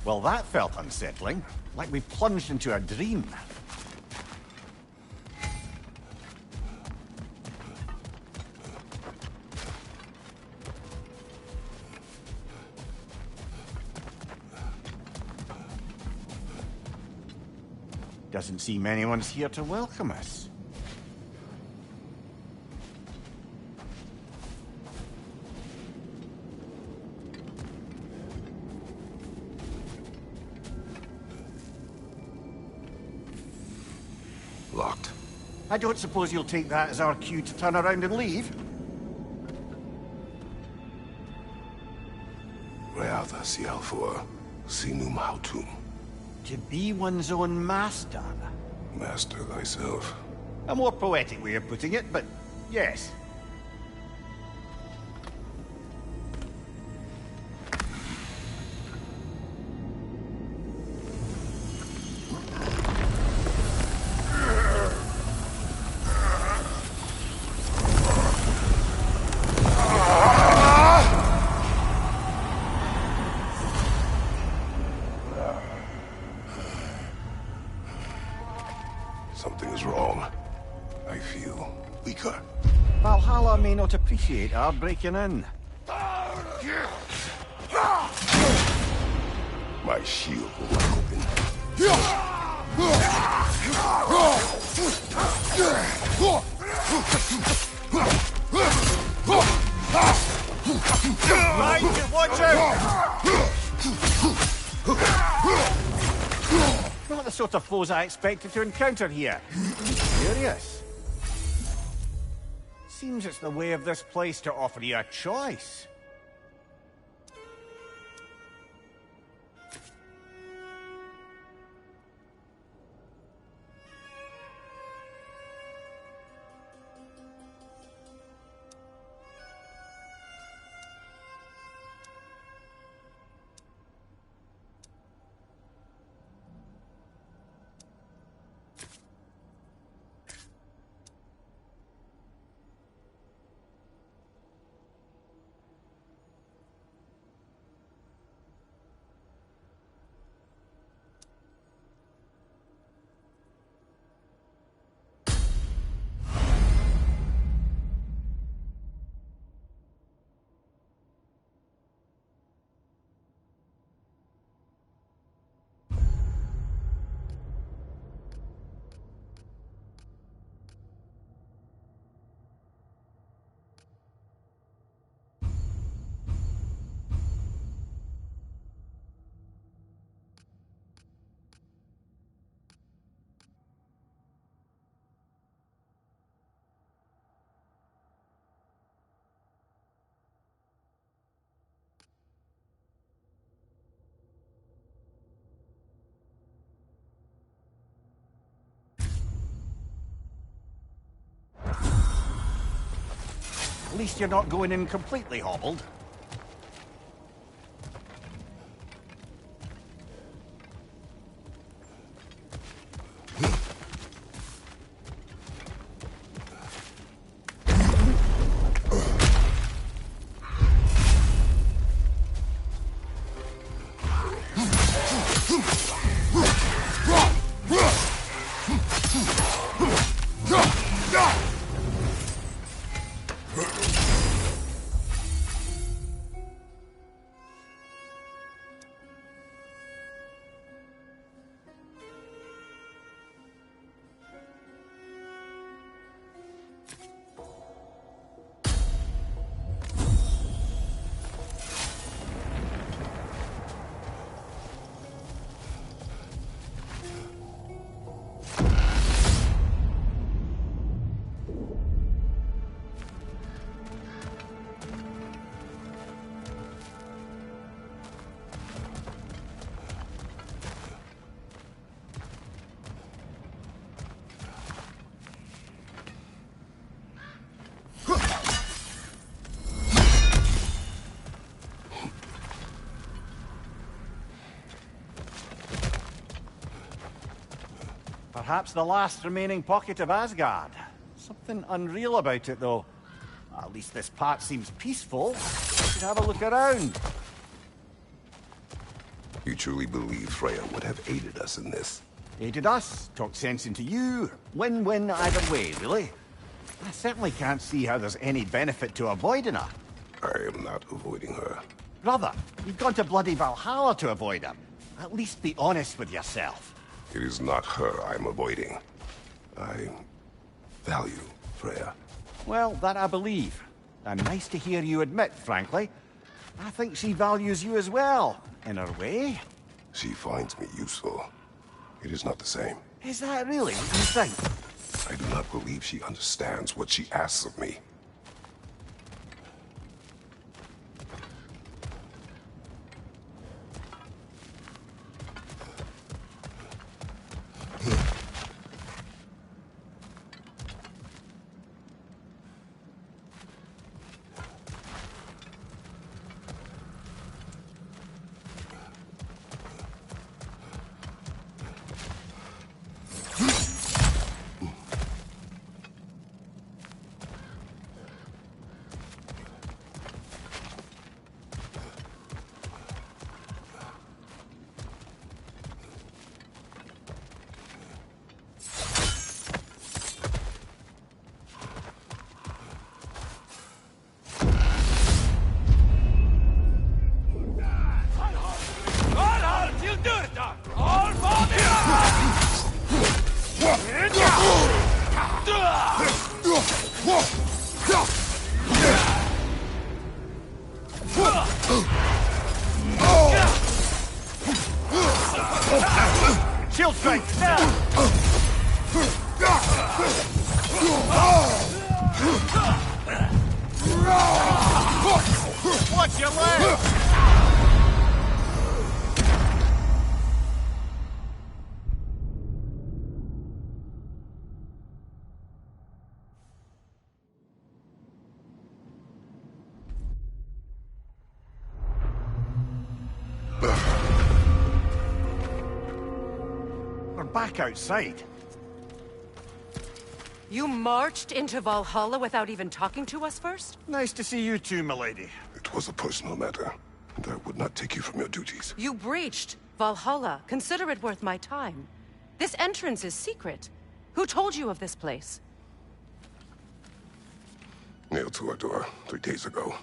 Well, that felt unsettling. Like we plunged into a dream. Doesn't seem anyone's here to welcome us. Locked. I don't suppose you'll take that as our cue to turn around and leave? Reatha Sialfur, Sinum Hautum. To be one's own master. Master thyself. A more poetic way of putting it, but yes. Something is wrong. I feel weaker. Valhalla may not appreciate our breaking in. My shield will not open. Right, watch out! Not the sort of foes I expected to encounter here. Curious. Seems it's the way of this place to offer you a choice. At least you're not going in completely hobbled. Perhaps the last remaining pocket of Asgard. Something unreal about it, though. At least this part seems peaceful. We should have a look around. You you truly believe Freya would have aided us in this? Aided us, talked sense into you. Win-win either way, really. I certainly can't see how there's any benefit to avoiding her. I am not avoiding her. Brother, you've gone to bloody Valhalla to avoid her. At least be honest with yourself. It is not her I'm avoiding. I value Freya. Well, that I believe. And nice to hear you admit, frankly. I think she values you as well, in her way. She finds me useful. It is not the same. Is that really what you think? I do not believe she understands what she asks of me. Shield strength, now! Watch your leg! We're back outside. You marched into Valhalla without even talking to us first? Nice to see you too, milady. It was a personal matter, and I would not take you from your duties. You breached Valhalla. Consider it worth my time. This entrance is secret. Who told you of this place? Nailed to our door 3 days ago.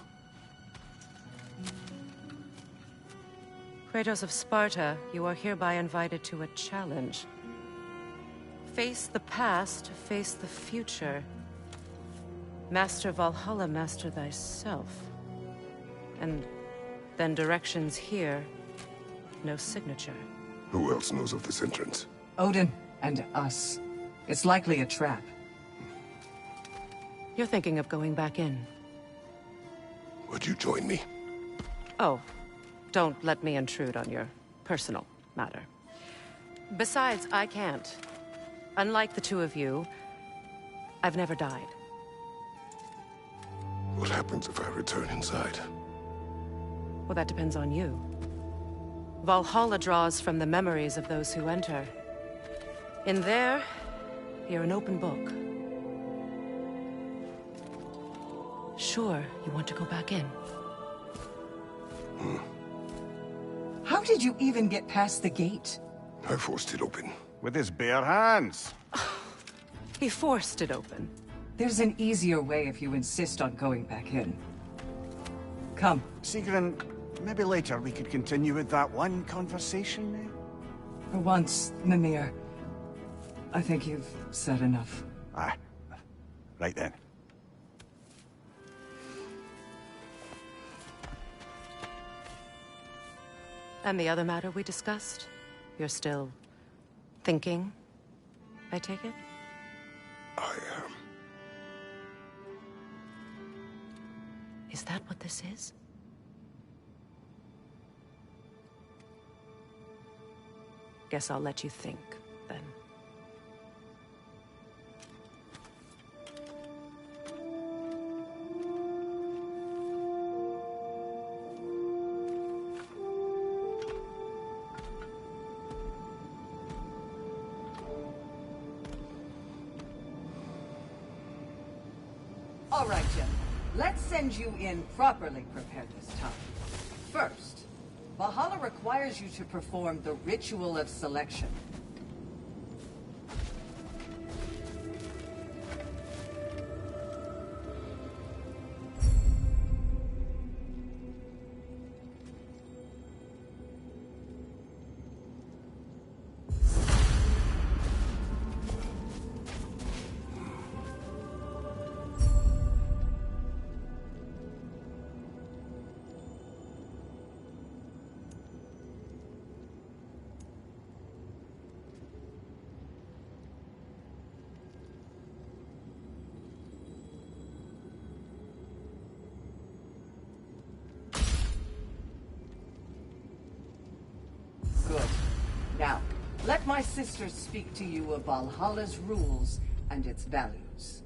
Kratos of Sparta, you are hereby invited to a challenge. Face the past, face the future. Master Valhalla, master thyself. And then directions here, no signature. Who else knows of this entrance? Odin and us. It's likely a trap. You're thinking of going back in. Would you join me? Oh, don't let me intrude on your personal matter. Besides, I can't. Unlike the two of you, I've never died. What happens if I return inside? Well, that depends on you. Valhalla draws from the memories of those who enter. In there, you're an open book. Sure, you want to go back in. How did you even get past the gate? I forced it open. With his bare hands. He forced it open. There's an easier way if you insist on going back in. Come. Sigrun, maybe later we could continue with that one conversation, eh? For once, Mimir. I think you've said enough. Aye. Right then. And the other matter we discussed? You're still thinking, I take it? I am. Is that what this is? Guess I'll let you think, then. All right, Jim. Let's send you in properly prepared this time. First, Valhalla requires you to perform the ritual of selection. Good. Now, let my sister speak to you of Valhalla's rules and its values.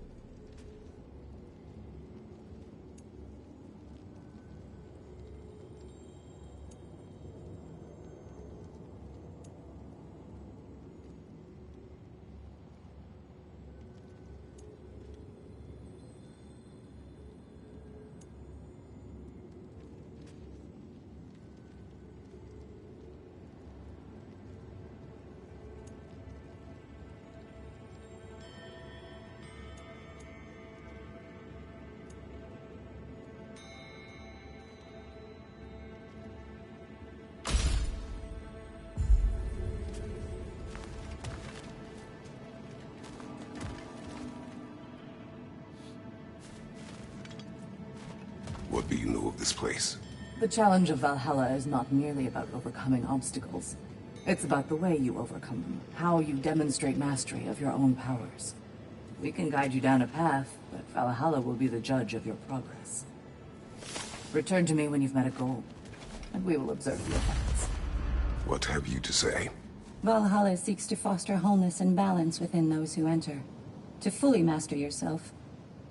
What do you know of this place? The challenge of Valhalla is not merely about overcoming obstacles. It's about the way you overcome them, how you demonstrate mastery of your own powers. We can guide you down a path, but Valhalla will be the judge of your progress. Return to me when you've met a goal, and we will observe the effects. What have you to say? Valhalla seeks to foster wholeness and balance within those who enter. To fully master yourself,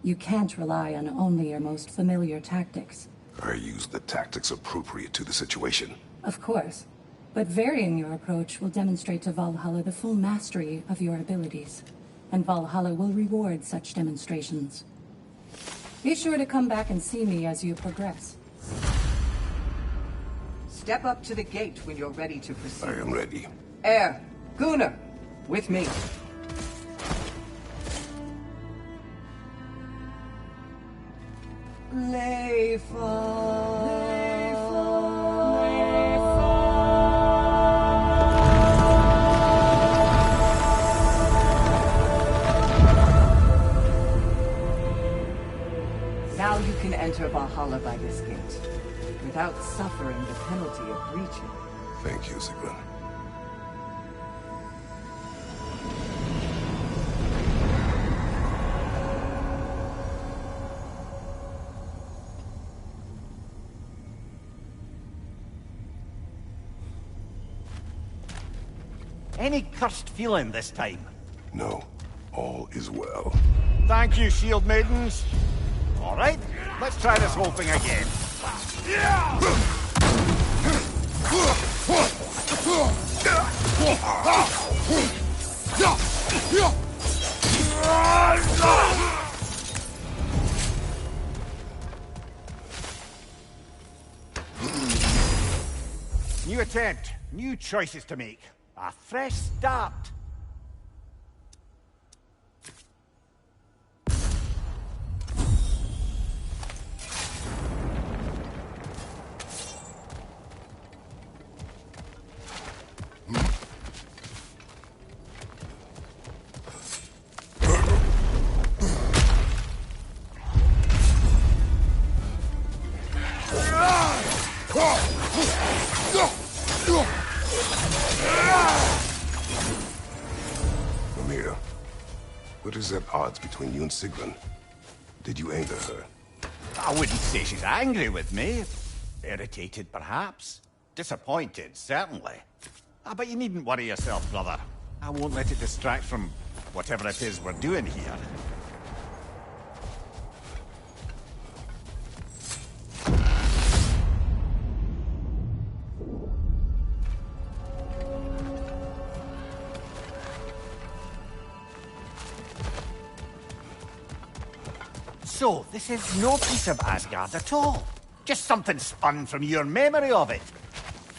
you can't rely on only your most familiar tactics. I use the tactics appropriate to the situation. Of course, but varying your approach will demonstrate to Valhalla the full mastery of your abilities, and Valhalla will reward such demonstrations. Be sure to come back and see me as you progress. Step up to the gate when you're ready to proceed. I am ready. Air, Gunnar, with me. Now you can enter Valhalla by this gate, without suffering the penalty of breaching. Thank you, Sigrun. Any cursed feeling this time? No, all is well. Thank you, shield maidens. All right, let's try this whole thing again. New attempt, new choices to make. A fresh start. Mimir, what is at odds between you and Sigrun? Did you anger her? I wouldn't say she's angry with me. Irritated, perhaps. Disappointed, certainly. But you needn't worry yourself, brother. I won't let it distract from whatever it is we're doing here. So, this is no piece of Asgard at all. Just something spun from your memory of it.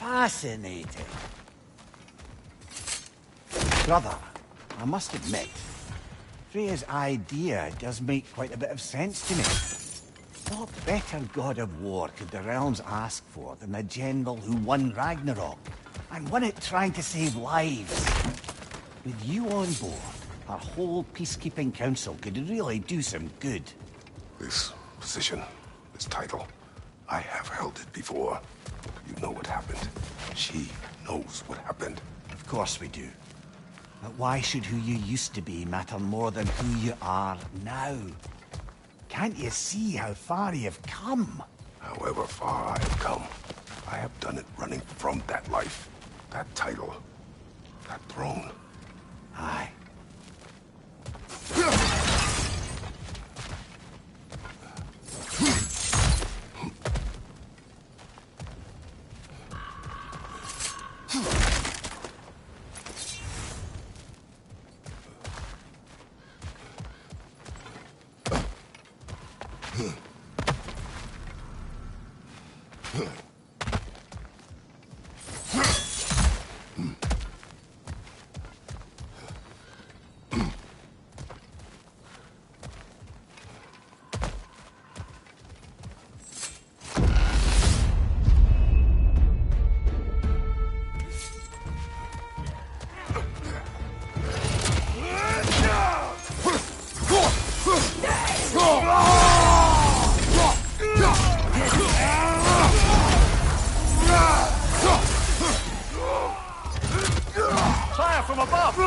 Fascinating. Brother, I must admit, Freya's idea does make quite a bit of sense to me. What better god of war could the realms ask for than the general who won Ragnarok, and won it trying to save lives? With you on board, our whole peacekeeping council could really do some good. This position, this title, I have held it before. You know what happened. She knows what happened. Of course we do. But why should who you used to be matter more than who you are now? Can't you see how far you've come? However far I have come, I have done it running from that life, that title, that throne. Aye. Fire from above!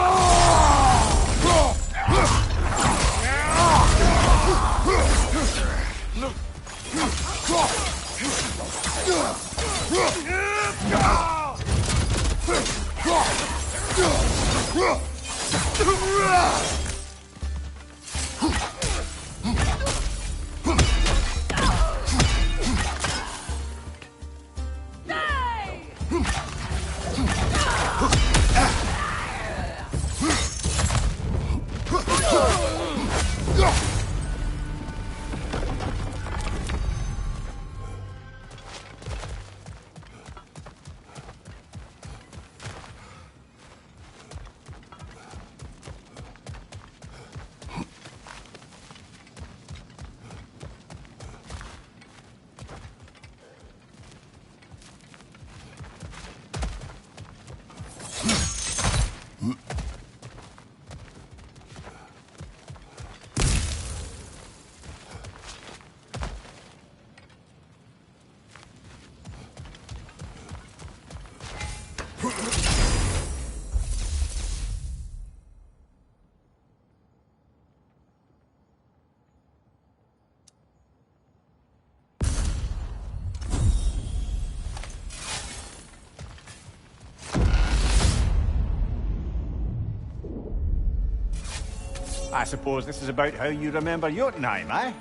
I suppose this is about how you remember Jotunheim, eh?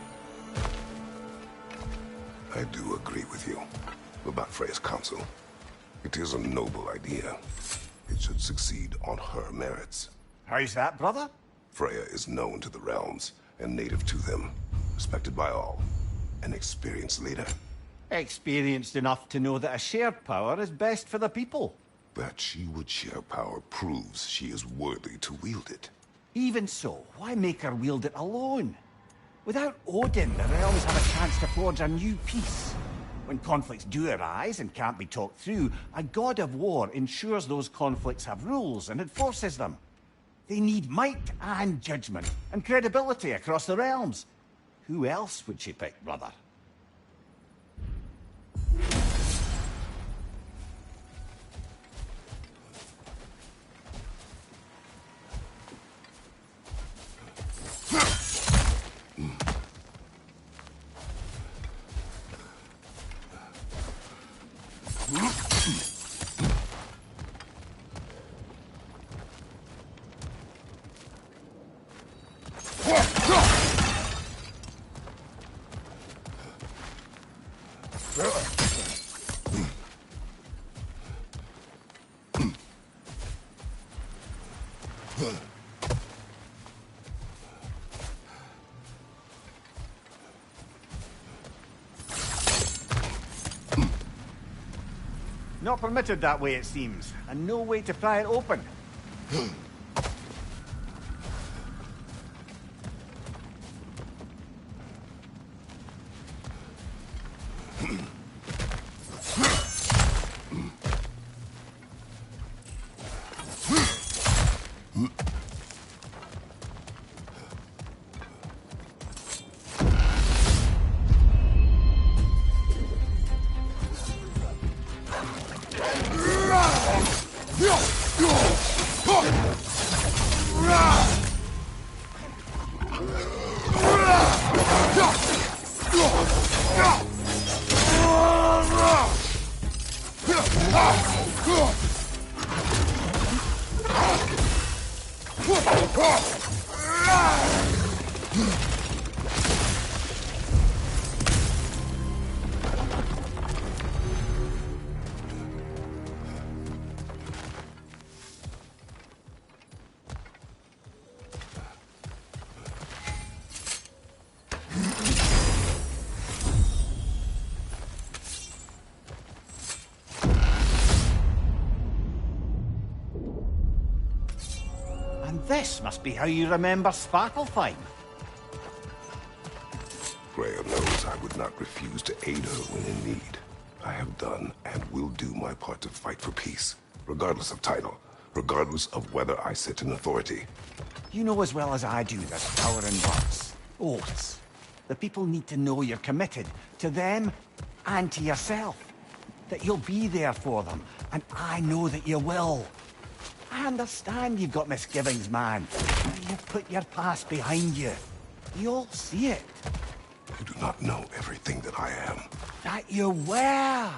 I do agree with you about Freya's council. It is a noble idea. It should succeed on her merits. How's that, brother? Freya is known to the realms and native to them, respected by all, an experienced leader. Experienced enough to know that a shared power is best for the people. That she would share power proves she is worthy to wield it. Even so, why make her wield it alone? Without Odin, the realms have a chance to forge a new peace. When conflicts do arise and can't be talked through, a god of war ensures those conflicts have rules and enforces them. They need might and judgment and credibility across the realms. Who else would she pick, brother? Not permitted that way, it seems, and no way to pry it open. This must be how you remember Svartalfheim. Freya knows I would not refuse to aid her when in need. I have done and will do my part to fight for peace, regardless of title, regardless of whether I sit in authority. You know as well as I do there's power in words, oaths. The people need to know you're committed, to them and to yourself. That you'll be there for them, and I know that you will. I understand you've got misgivings, man. But you've put your past behind you. You all see it. You do not know everything that I am. That you were.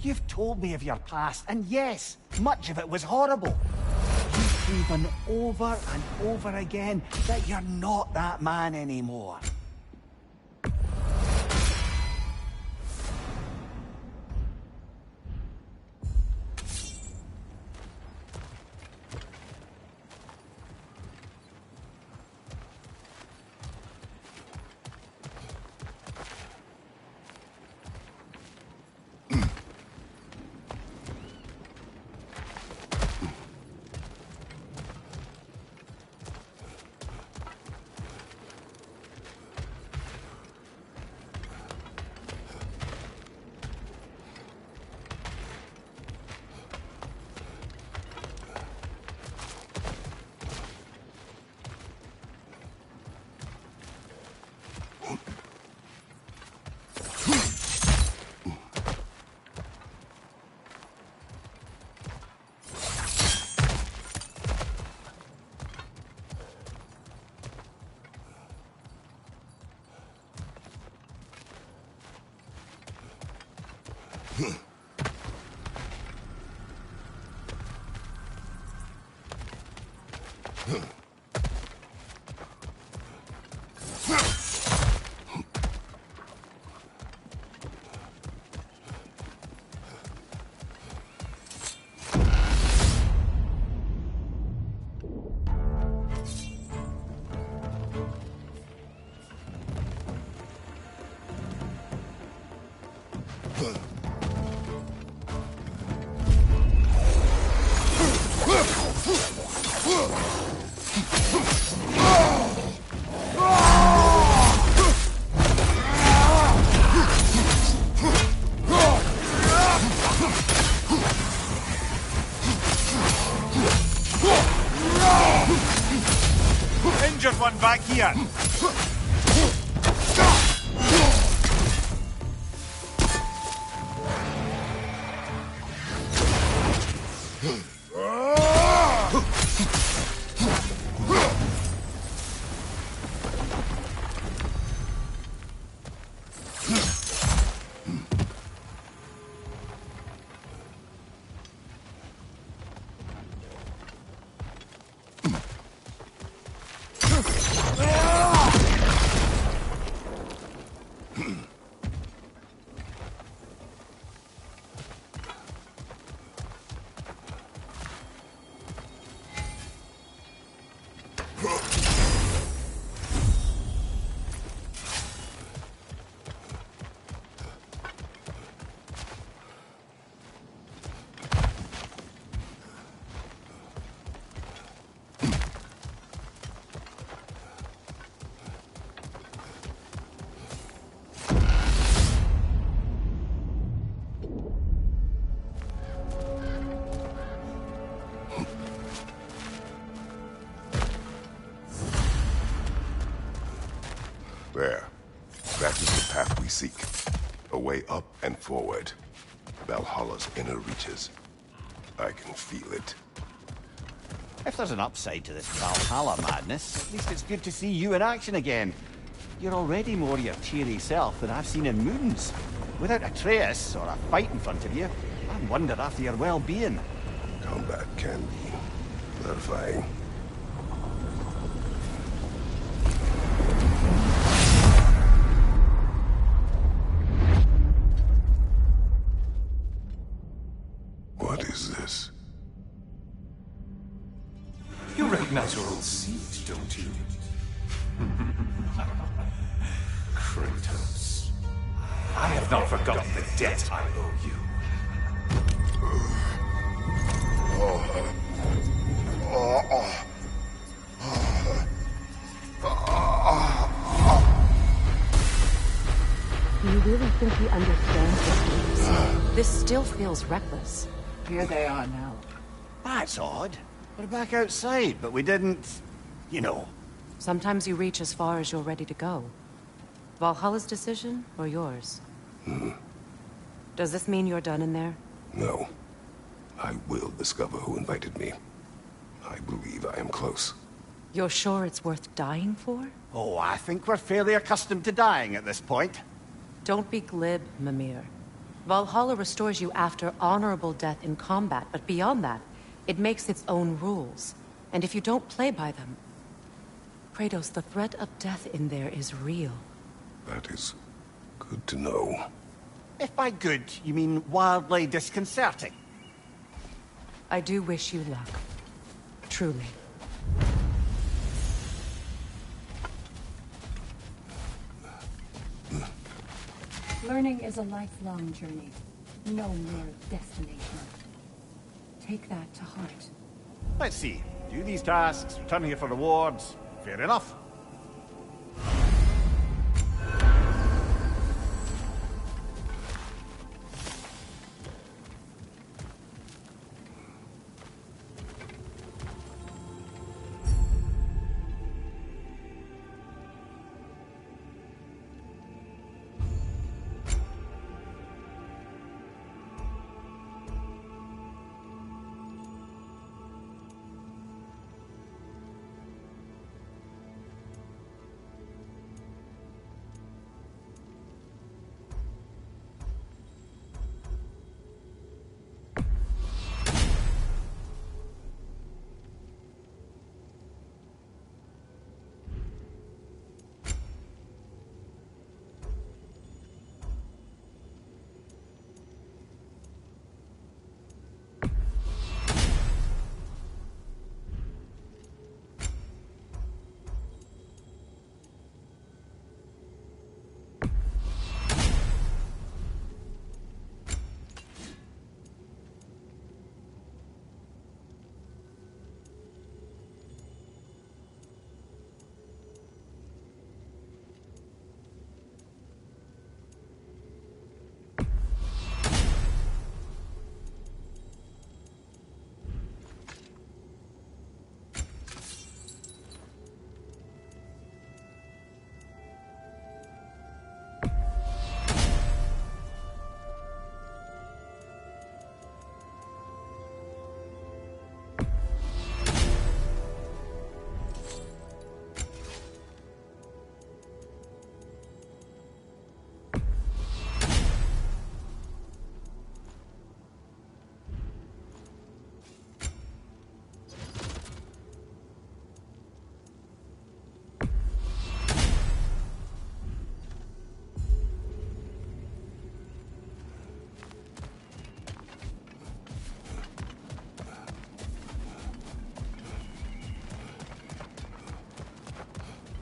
You've told me of your past, and yes, much of it was horrible. You've proven over and over again that you're not that man anymore. Injured one back here. There. That is the path we seek. A way up and forward. Valhalla's inner reaches. I can feel it. If there's an upside to this Valhalla madness, at least it's good to see you in action again. You're already more your cheery self than I've seen in moons. Without Atreus or a fight in front of you, I wonder after your well-being. Combat can be clarifying. What is this? You recognize your old seat, don't you? Kratos. I have not forgotten the debt I owe you. Do you really think he understands this? This still feels reckless. Here they are now. That's odd. We're back outside, but we didn't... you know. Sometimes you reach as far as you're ready to go. Valhalla's decision, or yours? Does this mean you're done in there? No. I will discover who invited me. I believe I am close. You're sure it's worth dying for? Oh, I think we're fairly accustomed to dying at this point. Don't be glib, Mimir. Valhalla restores you after honorable death in combat, but beyond that, it makes its own rules. And if you don't play by them... Kratos, the threat of death in there is real. That is good to know. If by good, you mean wildly disconcerting. I do wish you luck. Truly. Learning is a lifelong journey, no mere destination. Take that to heart. Let's see. Do these tasks, return here for rewards. Fair enough.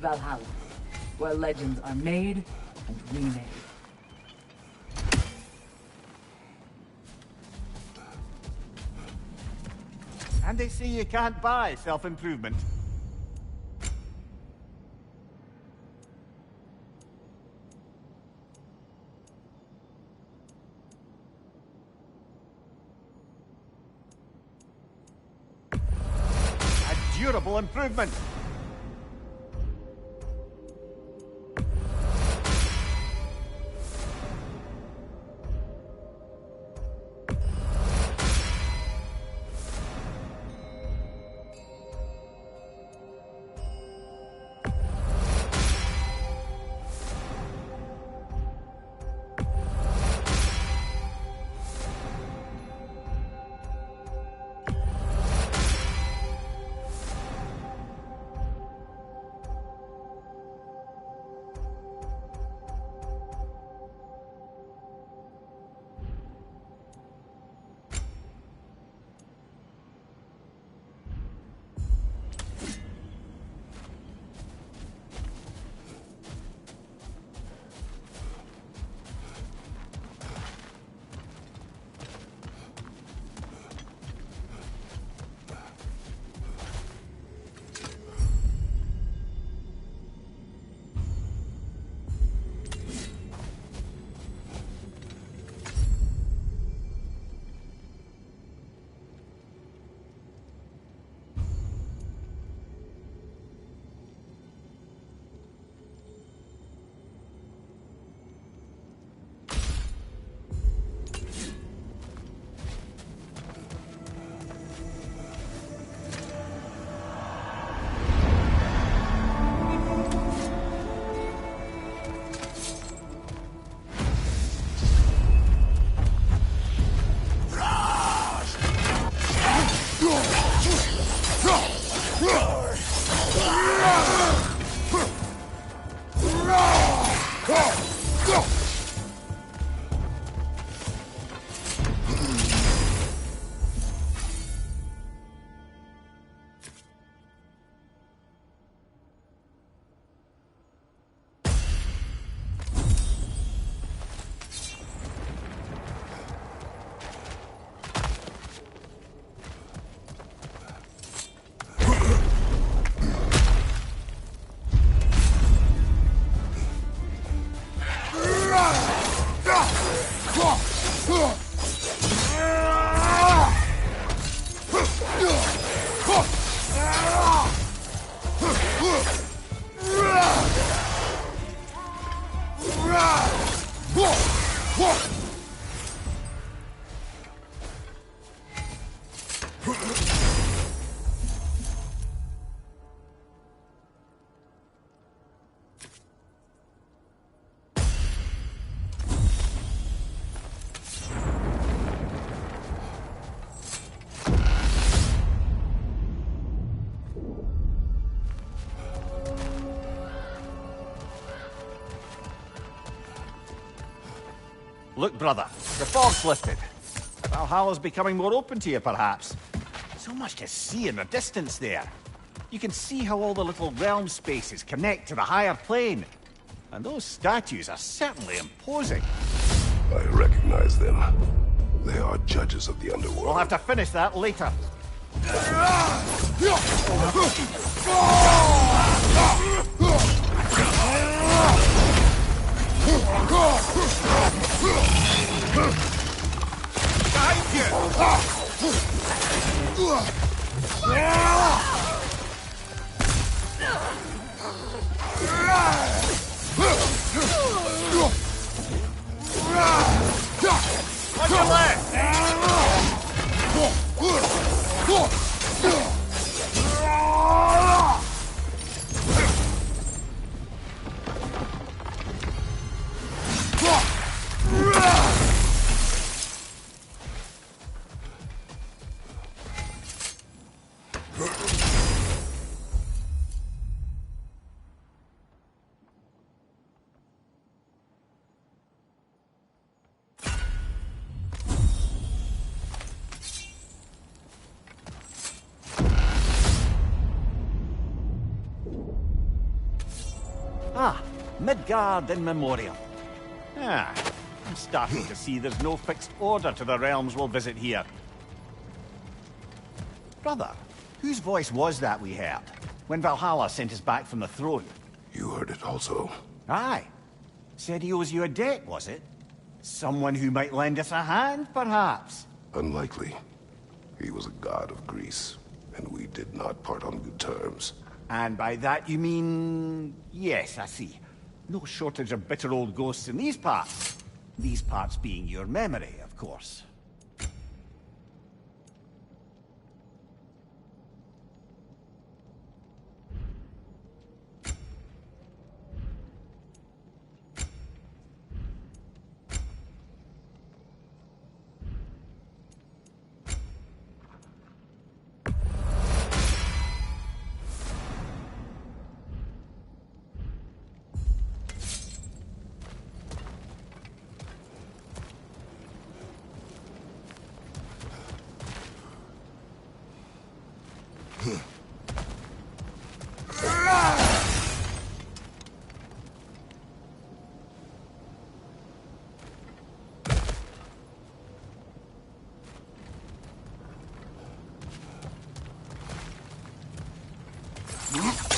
Valhalla, where legends are made and remade. And they say you can't buy self-improvement. A durable improvement. Look, brother, the fog's lifted. Valhalla's becoming more open to you, perhaps. So much to see in the distance there. You can see how all the little realm spaces connect to the higher plane. And those statues are certainly imposing. I recognize them. They are judges of the underworld. We'll have to finish that later. Behind On your left! Ah, Midgard in memoriam. Ah, I'm starting to see there's no fixed order to the realms we'll visit here. Brother, whose voice was that we heard when Valhalla sent us back from the throne? You heard it also. Aye. Said he owes you a debt, was it? Someone who might lend us a hand, perhaps? Unlikely. He was a god of Greece, and we did not part on good terms. And by that you mean... Yes, I see. No shortage of bitter old ghosts in these parts. These parts being your memory, of course. you!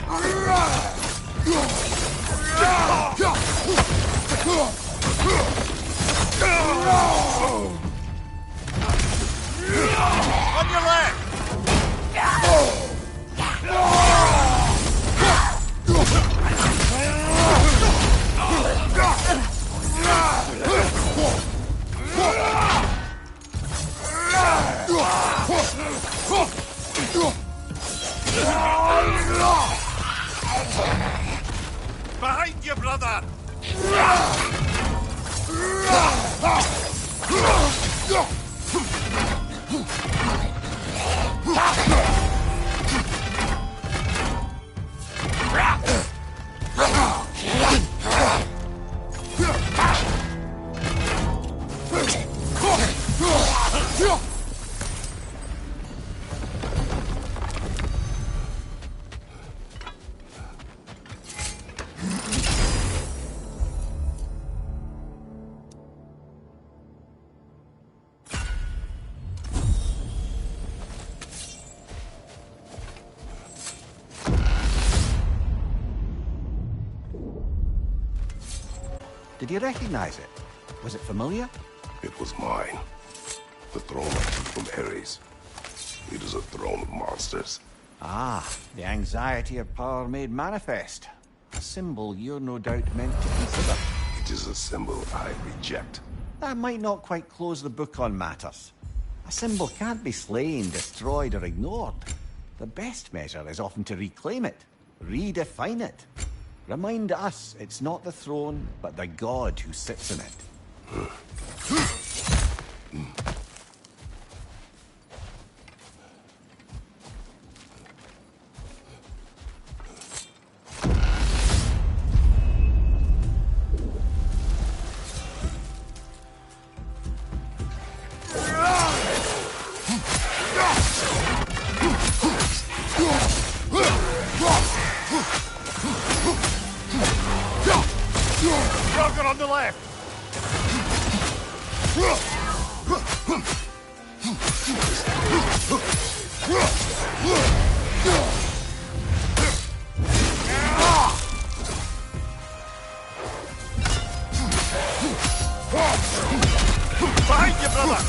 On your left! Behind you, brother! Did you recognize it? Was it familiar? It was mine. The throne I took from Ares. It is a throne of monsters. Ah, the anxiety of power made manifest. A symbol you're no doubt meant to consider. It is a symbol I reject. That might not quite close the book on matters. A symbol can't be slain, destroyed, or ignored. The best measure is often to reclaim it, redefine it. Remind us it's not the throne, but the god who sits in it. Roger on the left! Behind you, brother!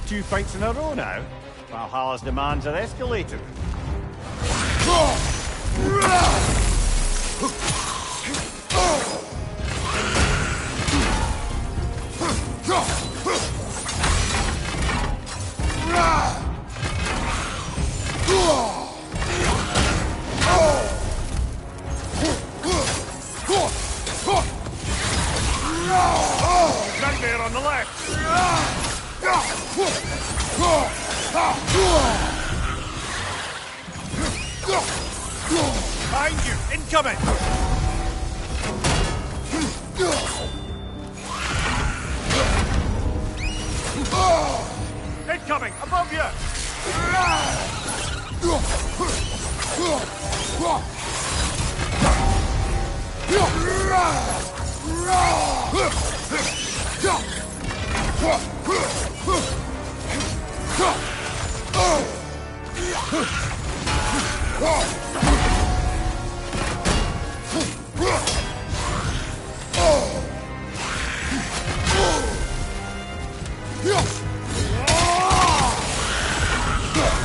Two fights in a row now. Valhalla's demands are escalated. Nightmare on the left! Behind you! Incoming! Incoming! Above you!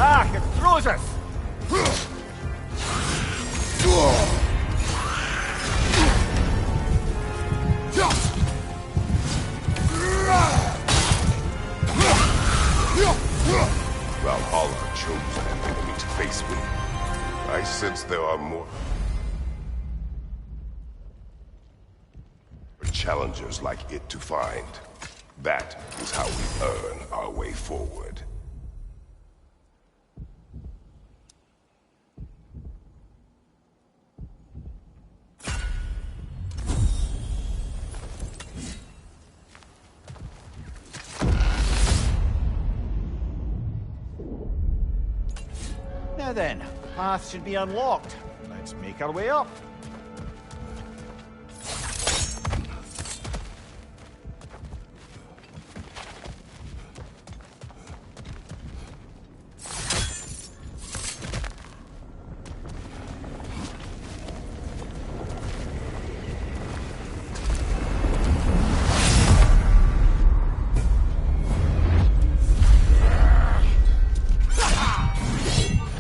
Ah, it throws us! Valhalla chose an enemy to face me. I sense there are more. challengers like it to find. That is how we earn our way forward. Now then, the path should be unlocked. Let's make our way up.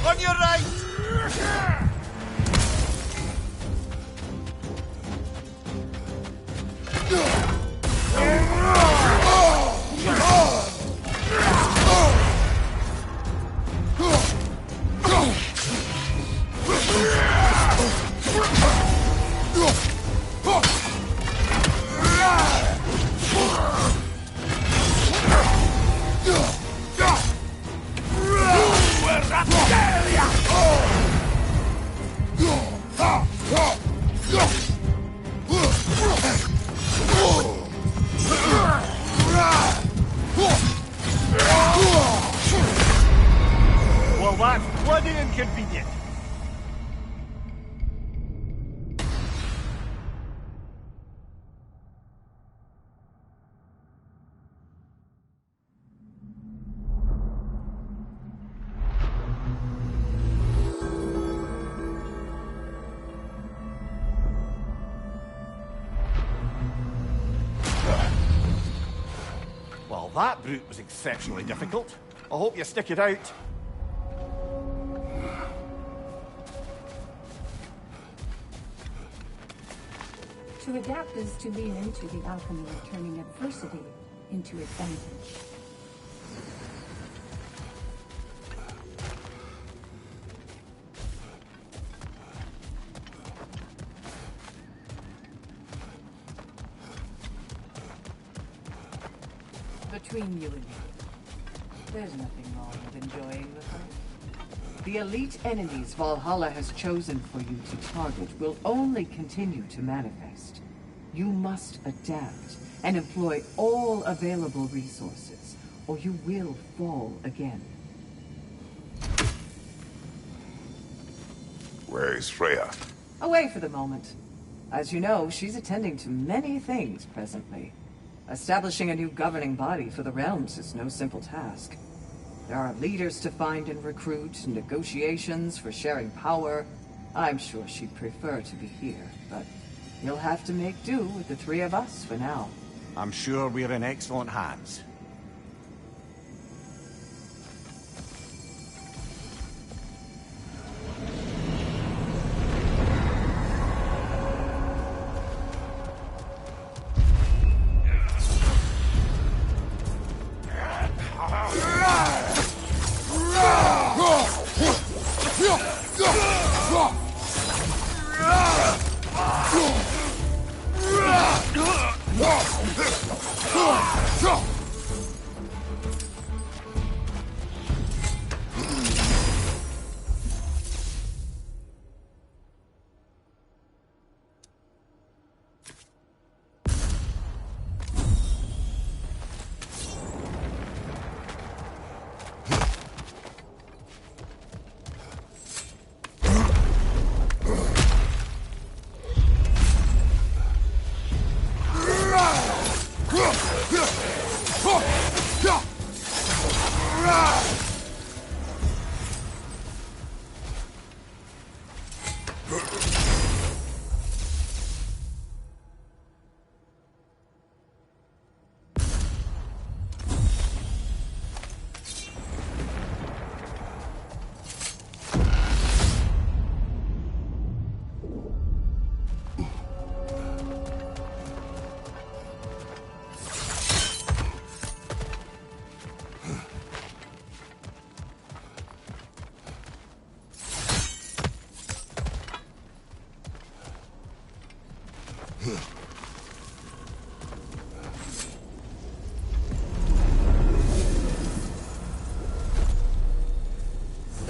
On your right! Well, that's bloody inconvenient. Well, that brute was exceptionally difficult. I hope you stick it out. To adapt is to lean into the alchemy of turning adversity into advantage. Between you and me, there's nothing wrong with enjoying the fight. The elite enemies Valhalla has chosen for you to target will only continue to manifest. You must adapt and employ all available resources, or you will fall again. Where is Freya? Away for the moment. As you know, she's attending to many things presently. Establishing a new governing body for the realms is no simple task. There are leaders to find and recruit, negotiations for sharing power. I'm sure she'd prefer to be here, but you'll have to make do with the three of us for now. I'm sure we're in excellent hands.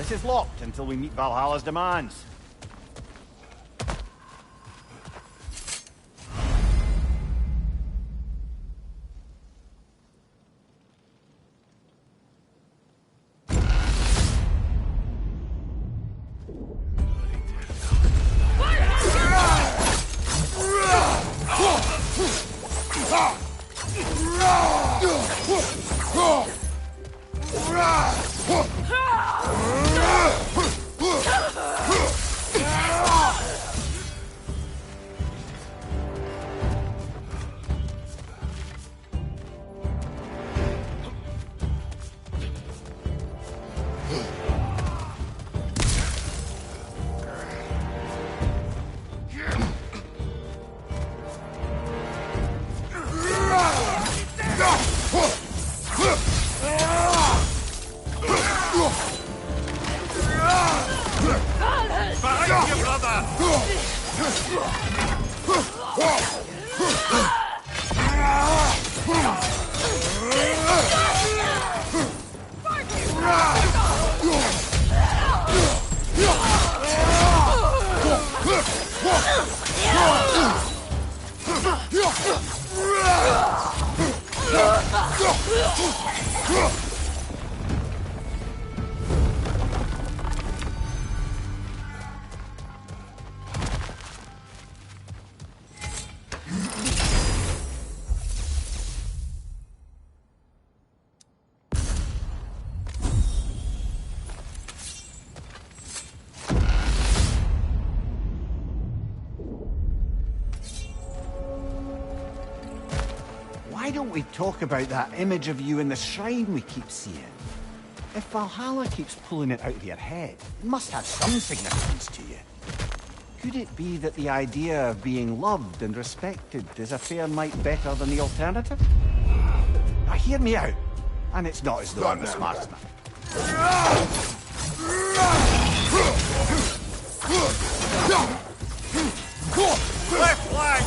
This is locked until we meet Valhalla's demands. Why don't we talk about that image of you in the shrine we keep seeing? If Valhalla keeps pulling it out of your head, it must have some significance to you. Could it be that the idea of being loved and respected is a fair mite better than the alternative? Now hear me out, and it's not as though I'm the smartest man. Left flank!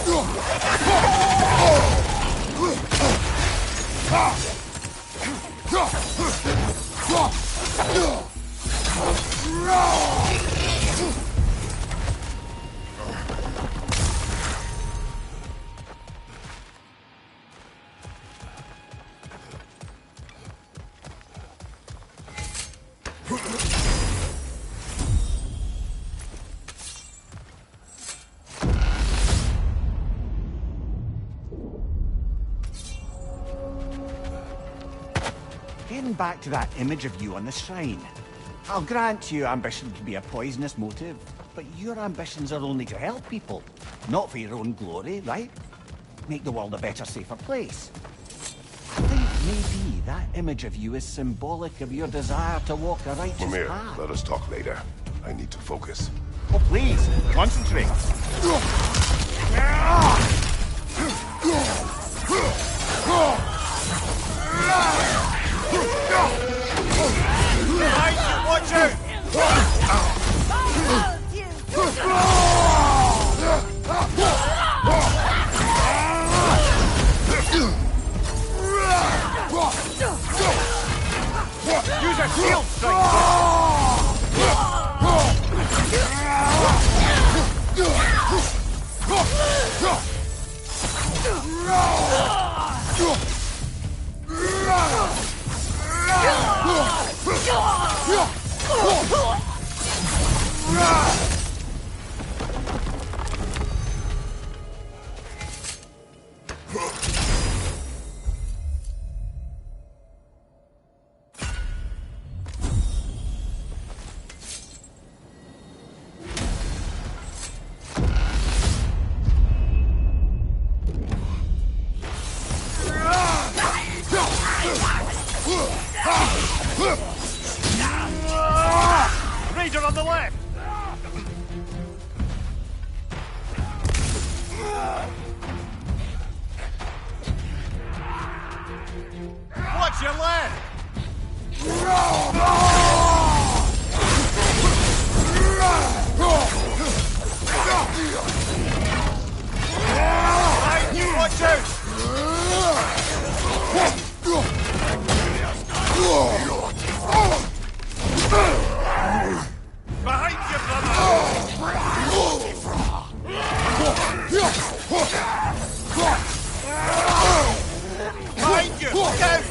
Getting back to that image of you on the shrine. I'll grant you ambition can be a poisonous motive, but your ambitions are only to help people, not for your own glory, right? Make the world a better, safer place. I think maybe that image of you is symbolic of your desire to walk a righteous Mimir, path. let us talk later. I need to focus. Oh, please, concentrate. Watch out! Use a shield Raider on the left! Watch your left! Watch out! you! Look out!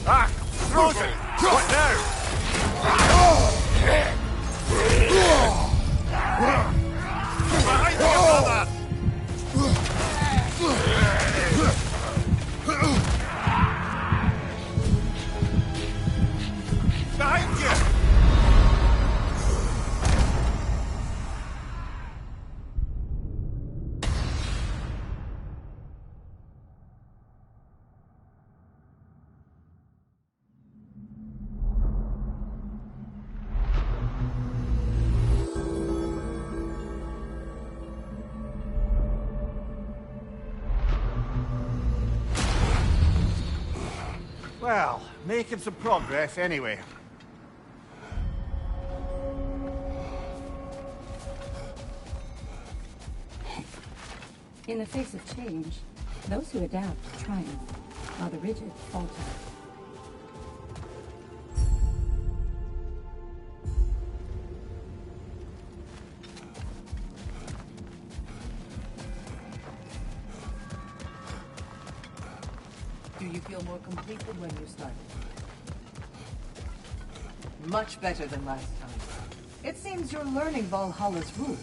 Ah! Frozen! What now? Behind you, brother! Behind you! Well, making some progress anyway. In the face of change, those who adapt triumph, while the rigid falter. Do you feel more complete than when you started? Much better than last time. It seems you're learning Valhalla's rules.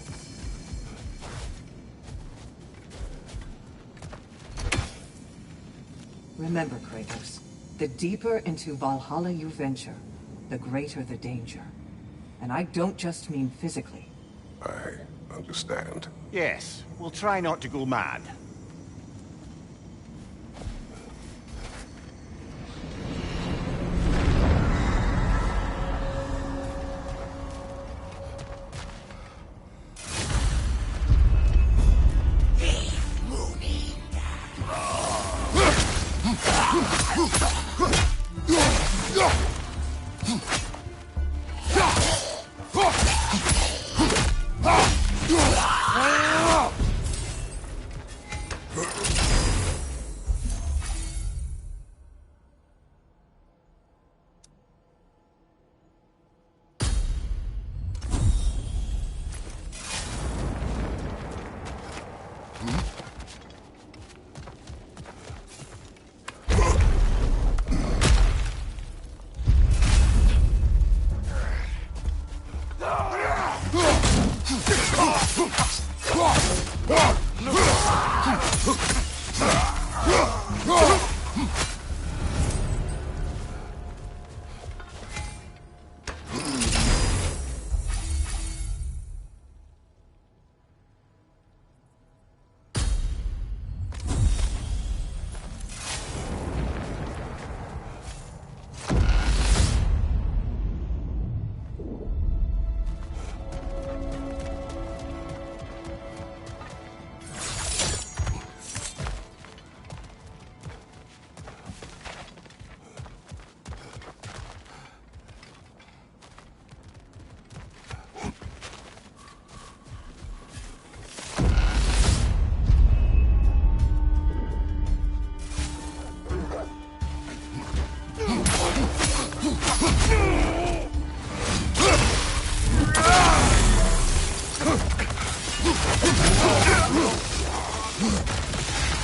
Remember, Kratos, the deeper into Valhalla you venture, the greater the danger. And I don't just mean physically. I understand. Yes, we'll try not to go mad.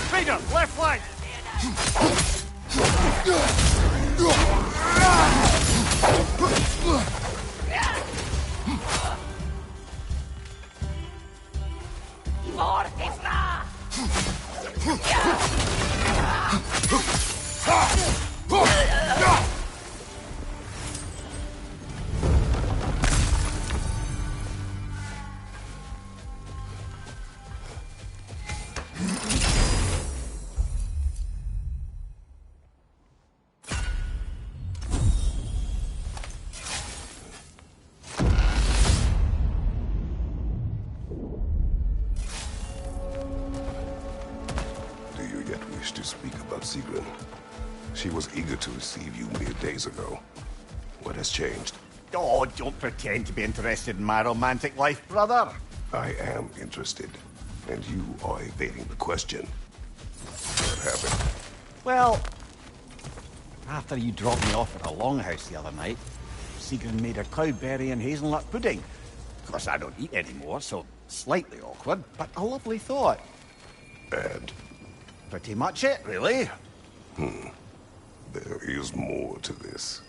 Freedom, left flank! To speak about Sigrun. She was eager to receive you mere days ago. What has changed? Oh, don't pretend to be interested in my romantic life, brother. I am interested, and you are evading the question. What happened? Well, After you dropped me off at the Longhouse the other night, Sigrun made a cloudberry and hazelnut pudding. Of course, I don't eat anymore, so slightly awkward, but a lovely thought. And Pretty much it, really. there is more to this.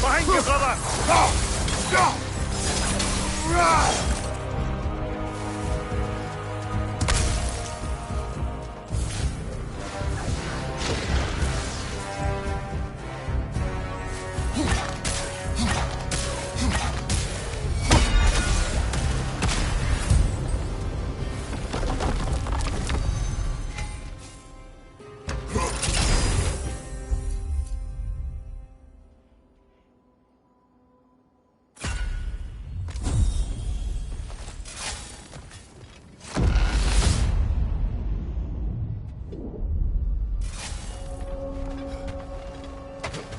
Behind you, brother!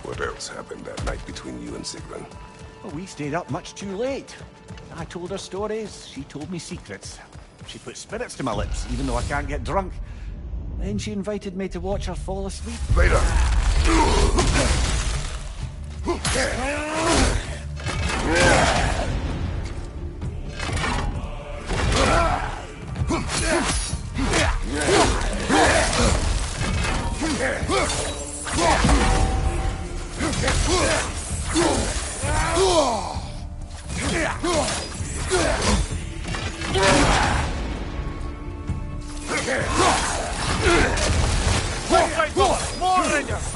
What else happened that night between you and Sigrun? Well, we stayed up much too late. I told her stories, she told me secrets. She put spirits to my lips, even though I can't get drunk. Then she invited me to watch her fall asleep. Later! Right, brother! More rangers!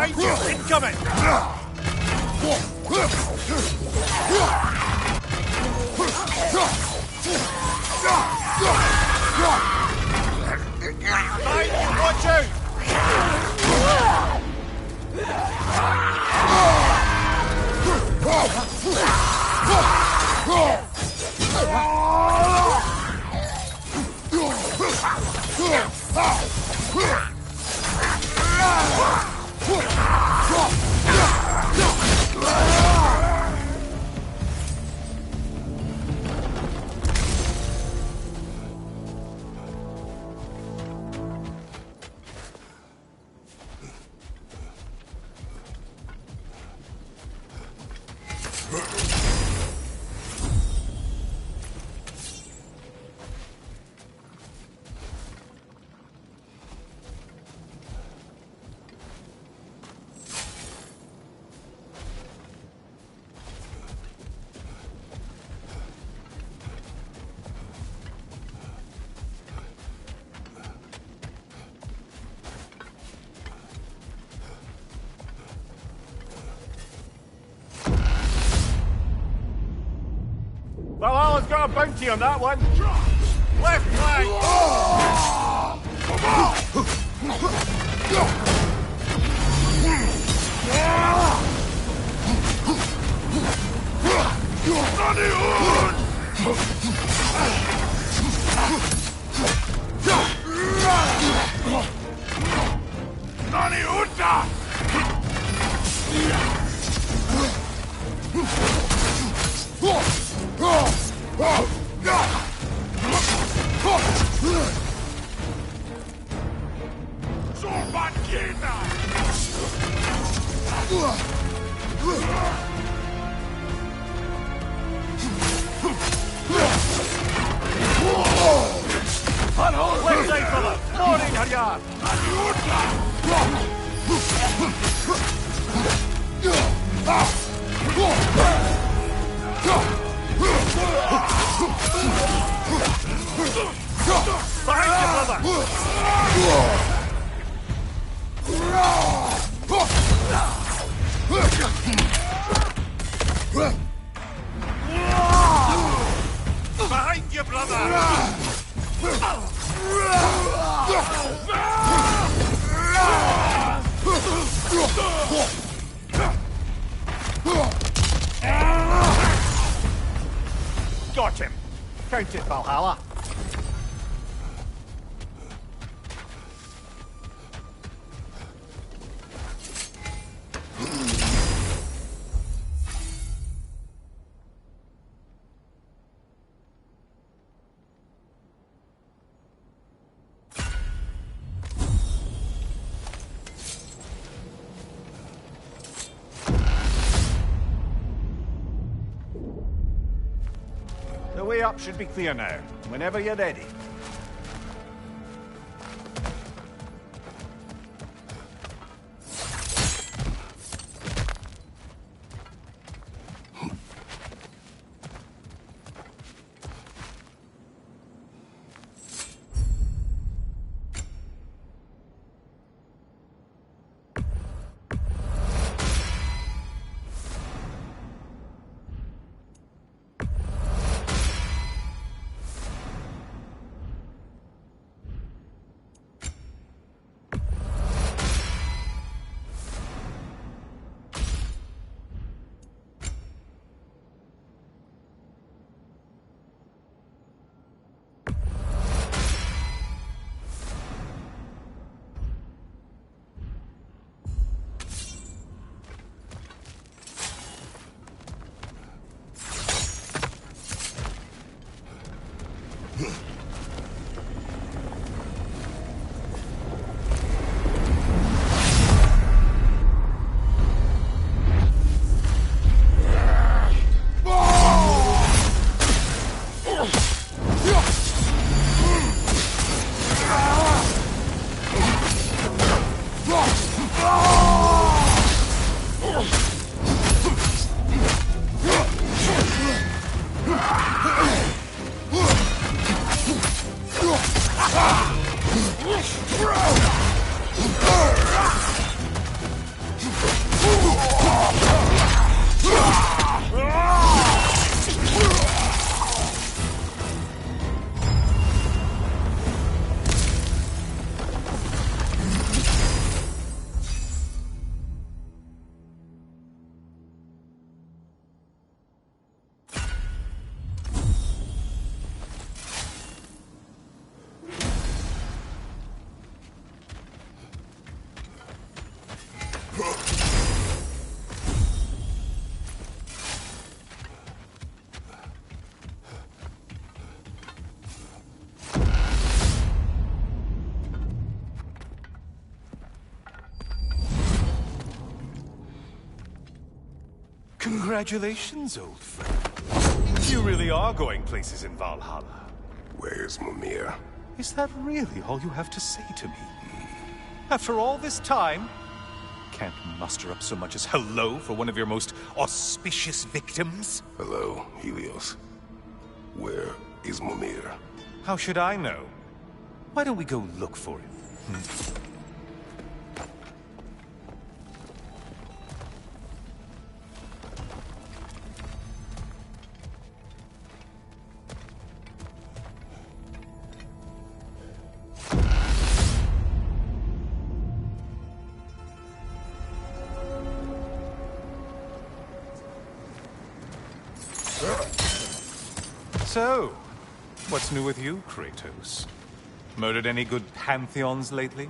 Behind you! Incoming! Behind you! Watch out! Valhalla's got a bounty on that one. Left flank. Left side, brother! Morning, Haryar! Behind you, brother! Behind you, brother! Got him! Count it, Valhalla. The way up should be clear now. Whenever you're ready. Congratulations, old friend. You really are going places in Valhalla. Where's Mimir? Is that really all you have to say to me? After all this time, can't muster up so much as hello for one of your most auspicious victims? Hello, Helios. Where is Mimir? How should I know? Why don't we go look for him? So, what's new with you, Kratos? Murdered any good pantheons lately?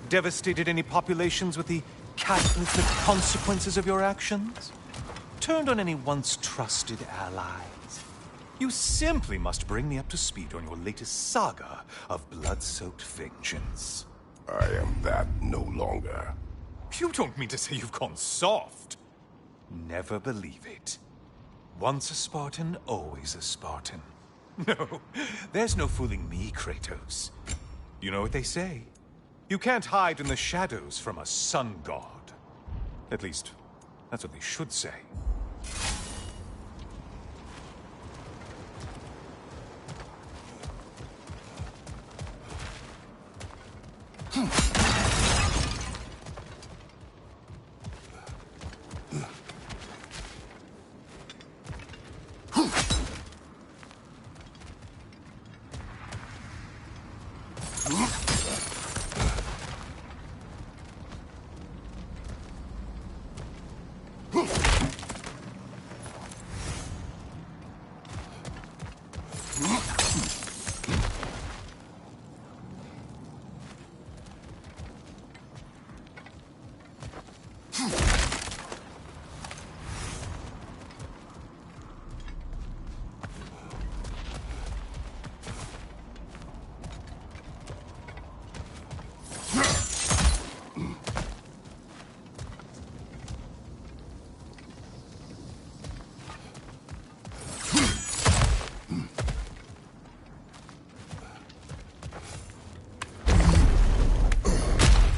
Devastated any populations with the cataclysmic consequences of your actions? Turned on any once trusted allies? You simply must bring me up to speed on your latest saga of blood-soaked vengeance. I am that no longer. You don't mean to say you've gone soft? Never believe it. Once a Spartan, always a Spartan. No, there's no fooling me, Kratos. You know what they say? You can't hide in the shadows from a sun god. At least, that's what they should say.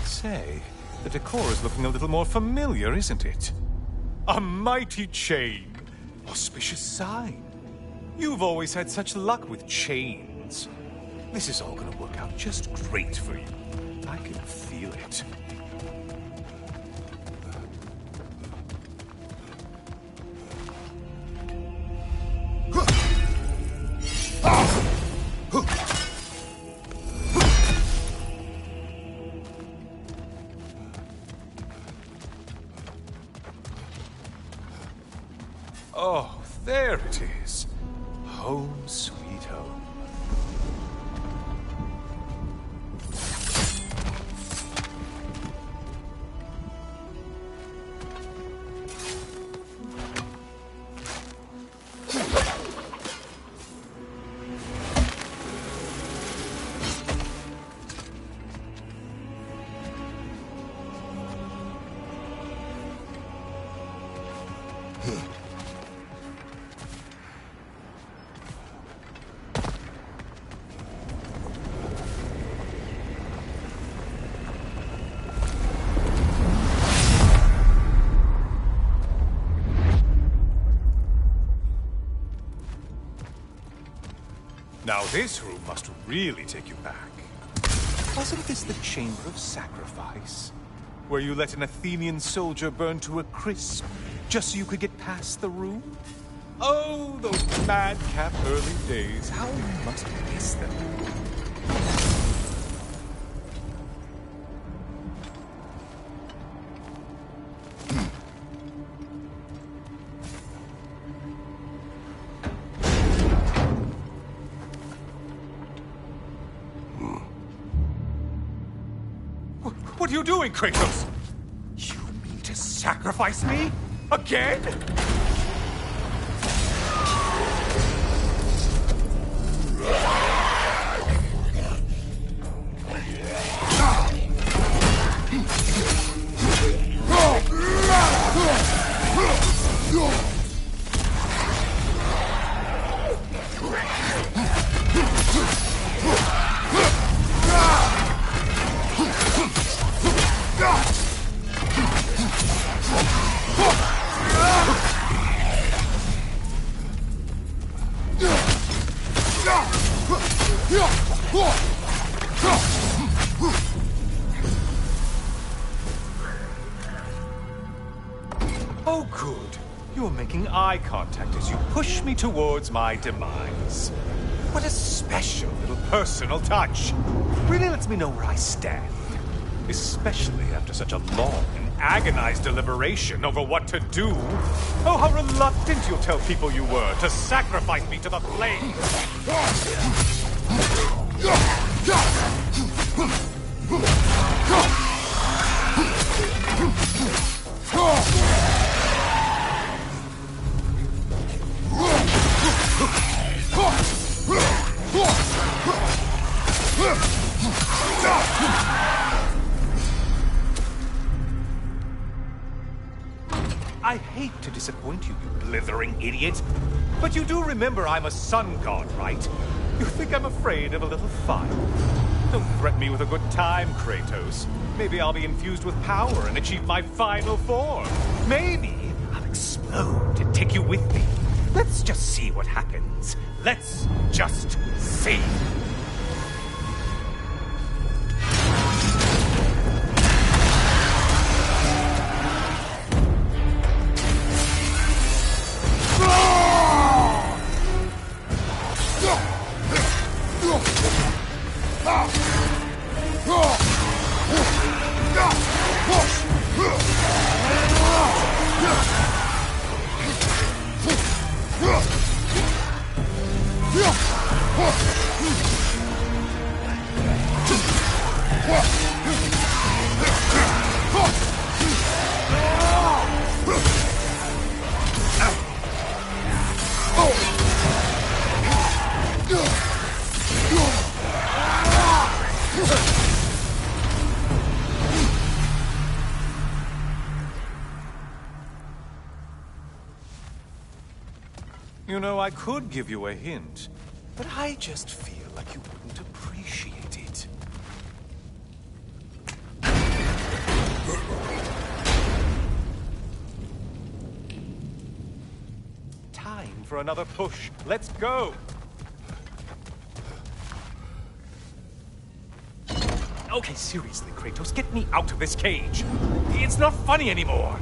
Say, the decor is looking a little more familiar, isn't it? A mighty chain. Auspicious sign. You've always had such luck with chains. This is all gonna work out just great for you. I can feel it. Oh, there it is. Home sweet home. Now this room must really take you back. Wasn't this the Chamber of Sacrifice? Where you let an Athenian soldier burn to a crisp, just so you could get past the room? Oh, those madcap early days. How you must miss them. What are you doing, Kratos? You mean to sacrifice me? Again? Oh, good. You're making eye contact as you push me towards my demise. What a special little personal touch. Really lets me know where I stand. Especially after such a long and agonized deliberation over what to do. Oh, how reluctant you'll tell people you were to sacrifice me to the flames. I hate to disappoint you, you blithering idiot. But you do remember I'm a sun god, right? You think I'm afraid of a little fire? Don't threaten me with a good time, Kratos. Maybe I'll be infused with power and achieve my final form. Maybe I'll explode and take you with me. Let's just see what happens. Let's just see. You know, I could give you a hint, but I just feel like you wouldn't appreciate it. Time for another push. Let's go! Okay, seriously, Kratos, get me out of this cage. It's not funny anymore.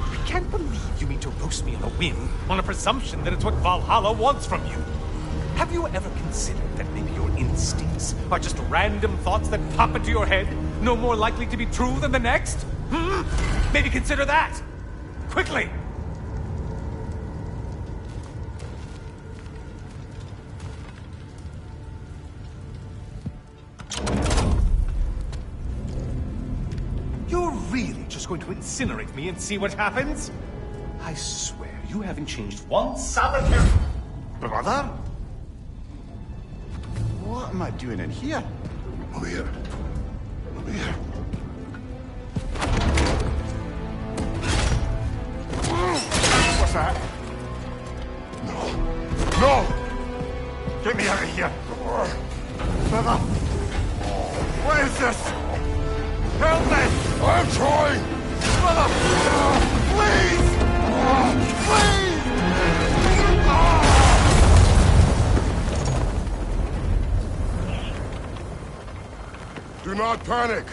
I can't believe you mean to roast me on a whim, on a presumption that it's what Valhalla wants from you. Have you ever considered that maybe your instincts are just random thoughts that pop into your head, no more likely to be true than the next? Maybe consider that! Quickly! You're really just going to incinerate me and see what happens? I swear, you haven't changed one solitary... Brother? What am I doing in here? Over here. Over here. What's that? No. No! Get me out of here! Brother! What is this? Help me! I'm trying! Brother! Please! Please! Do not panic.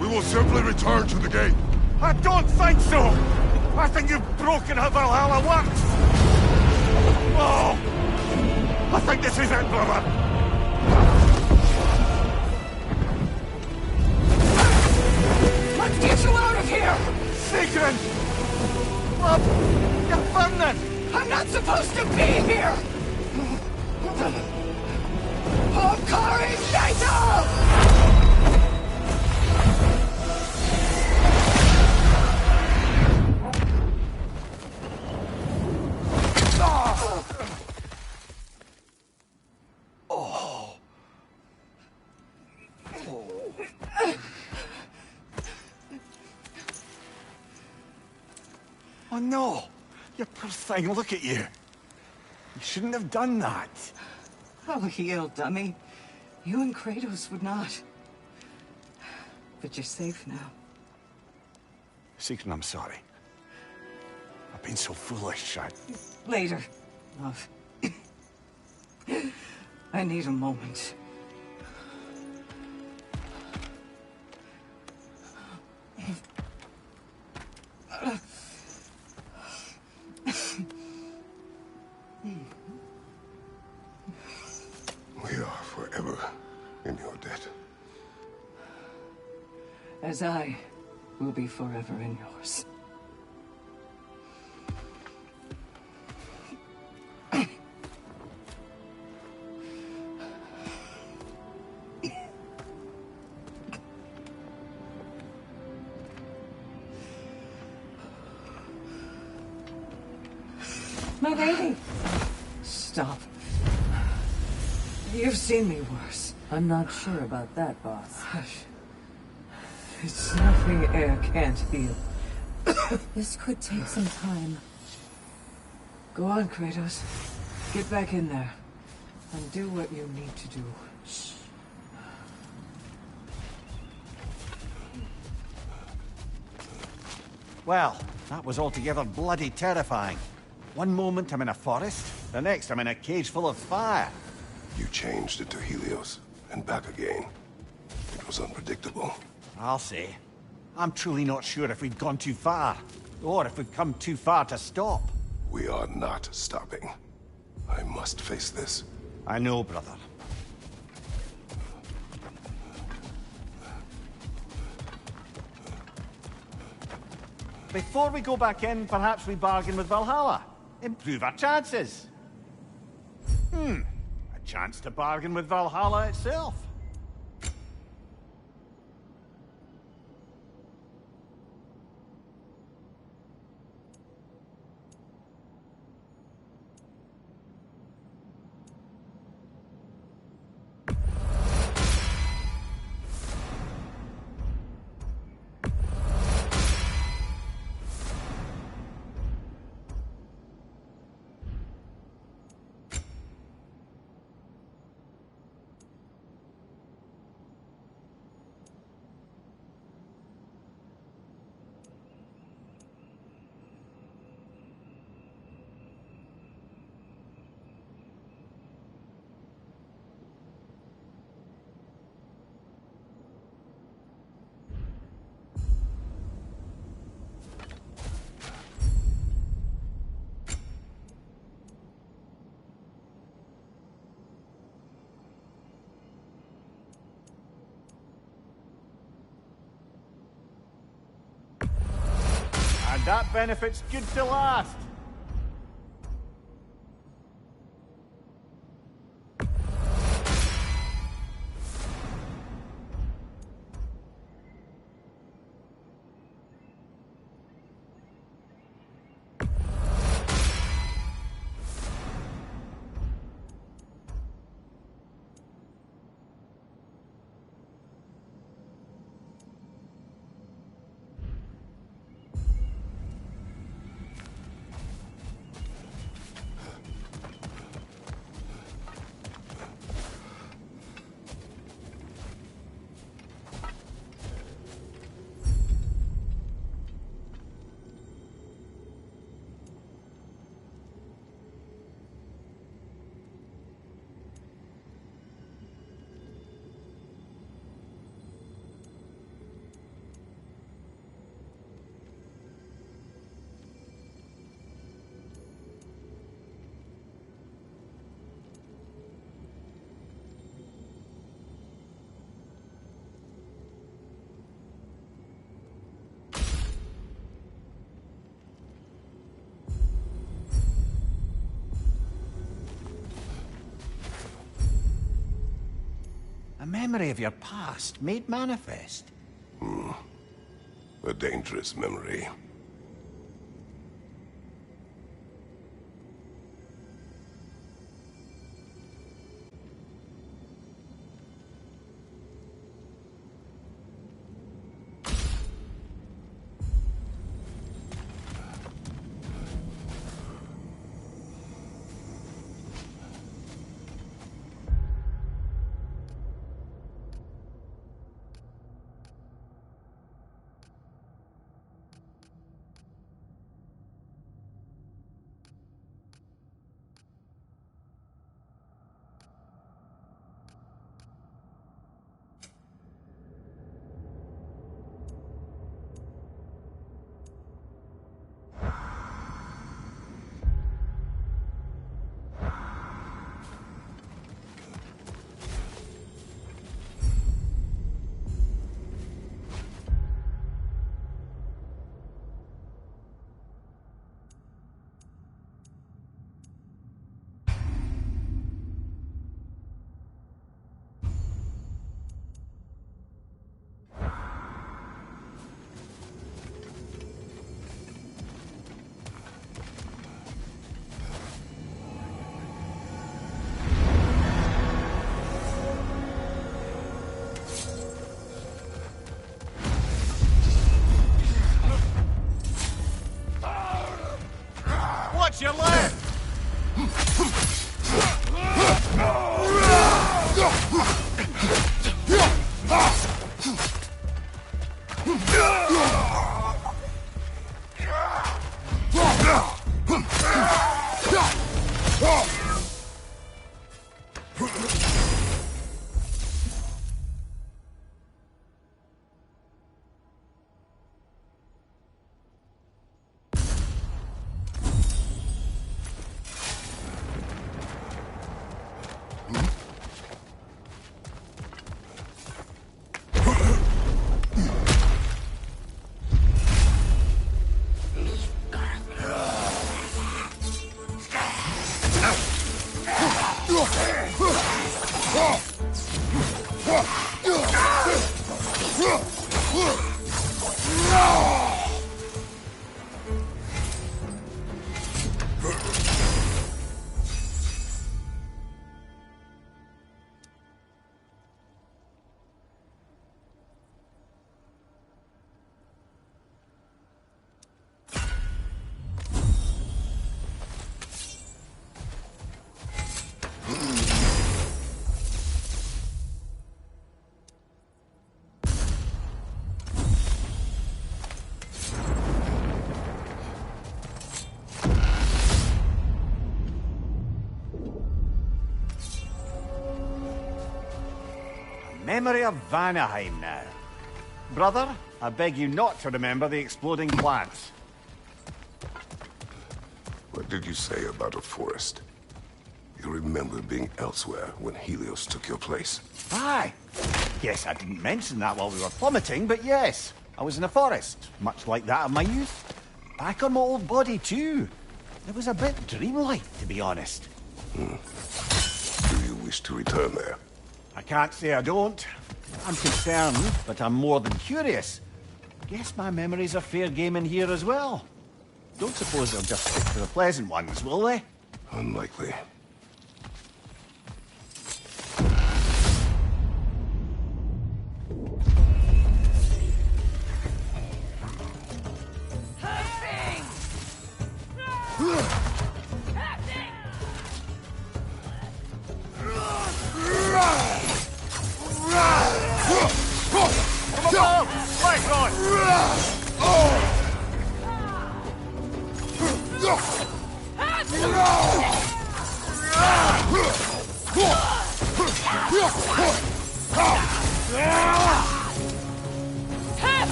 We will simply return to the gate. I don't think so! I think you've broken how Valhalla works! Oh! I think this is it, brother! Let's get you out of here! Sigrun! You're burning! I'm not supposed to be here! Hokari Naito! Oh no! You poor thing, look at you! You shouldn't have done that! Oh, heal, dummy. You and Kratos would not. But you're safe now. Sigrun, I'm sorry. I've been so foolish, Later, love. I need a moment. We are forever in your debt. As I will be forever in yours. My lady! Stop. You've seen me worse. I'm not sure about that, boss. Hush. It's nothing air can't heal. This could take some time. Go on, Kratos. Get back in there. And do what you need to do. Shh. Well, that was altogether bloody terrifying. One moment I'm in a forest, the next I'm in a cage full of fire. You changed into Helios, and back again. It was unpredictable. I'll say. I'm truly not sure if we've gone too far, or if we've come too far to stop. We are not stopping. I must face this. I know, brother. Before we go back in, perhaps we bargain with Valhalla. Improve our chances. A chance to bargain with Valhalla itself. And that benefit's good to last. A memory of your past made manifest. A dangerous memory. Memory of Vanaheim now. Brother, I beg you not to remember the exploding plants. What did you say about a forest? You remember being elsewhere when Helios took your place. Aye. Yes, I didn't mention that while we were plummeting, but yes. I was in a forest, much like that of my youth. Back on my old body, too. It was a bit dreamlike, to be honest. Do you wish to return there? I can't say I don't. I'm concerned, but I'm more than curious. Guess my memories are fair game in here as well. Don't suppose they'll just stick to the pleasant ones, will they? Unlikely.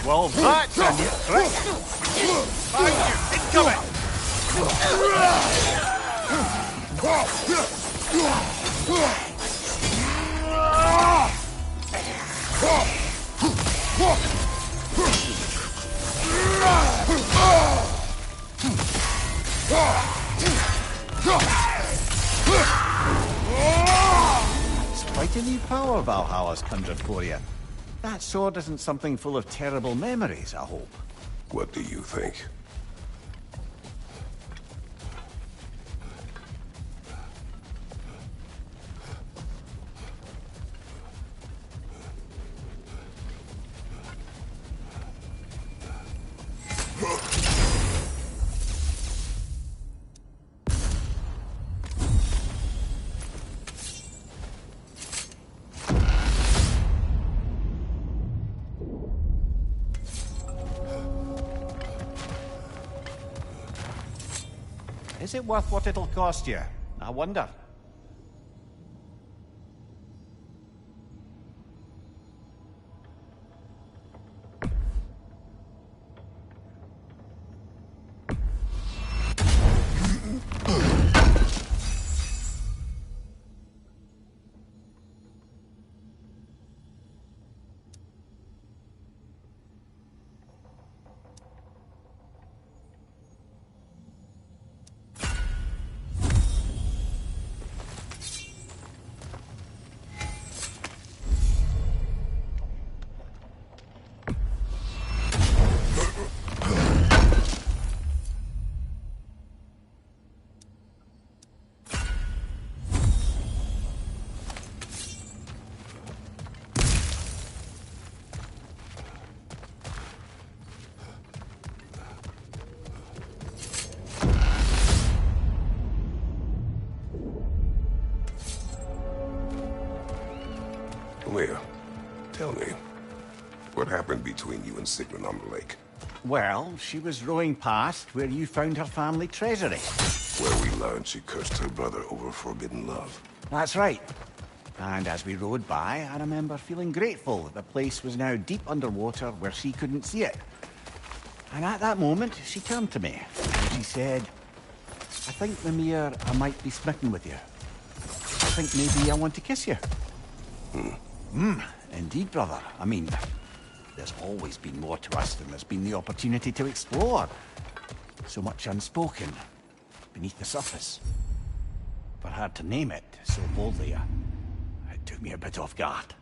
Well, that's a neat trick. Thank you. Incoming. It's quite a new power Valhalla's conjured for you. That sword isn't something full of terrible memories, I hope. What do you think? Is it worth what it'll cost you? I wonder. happened between you and Sigrun on the lake? Well, she was rowing past where you found her family treasury. Where we learned she cursed her brother over forbidden love. That's right. And as we rowed by, I remember feeling grateful that the place was now deep underwater where she couldn't see it. And at that moment, she turned to me, and she said, I think, Mimir, I might be smitten with you. I think maybe I want to kiss you. Indeed, brother. I mean, there's always been more to us than there's been the opportunity to explore. So much unspoken, beneath the surface. For her to name it so boldly, it took me a bit off guard.